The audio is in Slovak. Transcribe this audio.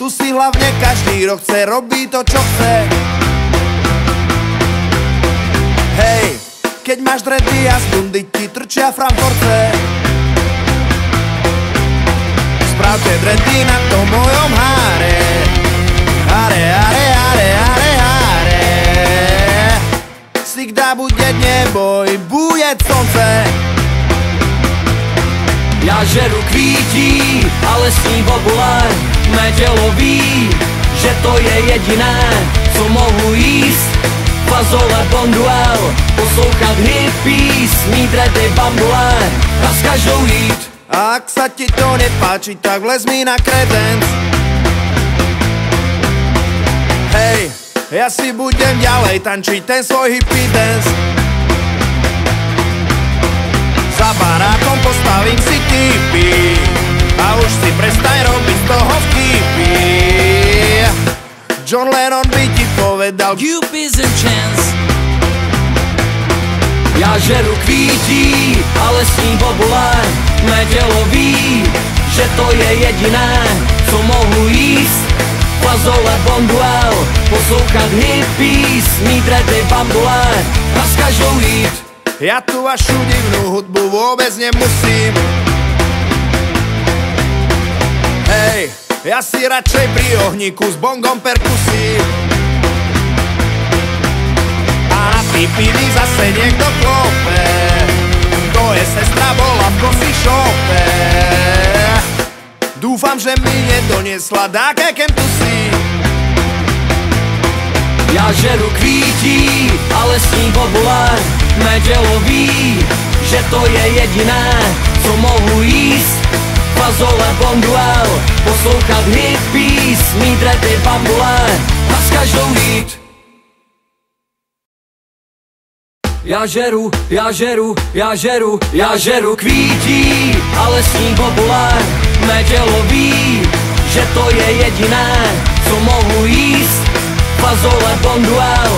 Tu si hlavne každý rok chce robiť to, čo chce. Hej, keď máš dredy a z bundy ti trčia Frankfurtce. Spravte dredy na tom mojom háre. Háre, háre, háre, háre, háre. Всегда будет небо и будет солнце. Ja žeru kvítí, ale sní bobule. Mé tělo ví, že to je jediné, co mohu jíst. Fazole bonduel, poslouchat hippies, mít dredy bambule a s každou jít. Ak sa ti to nepáči, tak vlez mi na kredenc. Hej, ja si budem ďalej tančiť ten svoj hippie dance. Za barákom postavím si tipy a už si prestaň robiť z toho vtipy. John Lennon by ti povedal Cupid's and chance. Ja žeru kvítí, ale sní bobule. Mé tělo ví, že to je jediné, co mohu jíst. Fazole bonduel, poslouchat hippies, mít dredy bambule a s každou jít. Ja tu vašu divnú hudbu vôbec nemusím. Hej, ja si radšej pri ohníku s bongom perkusím. A na pipiny zase niekto klope. To je sestra, bola v coffee shope. Dúfam, že mi nedoniesla dáke kentusí. Ja žeru kvítí, ale sní bobule. Mé tělo ví, že to je jediné, co mohu jíst. Fazole bonduel, poslouchat hippies, mít dredy bambule a s každou jít. Ja žeru, ja žeru, ja žeru, ja žeru kvítí, ale sní bobule. Mé tělo ví, že to je jediné, co mohu jíst. Fazole bonduel,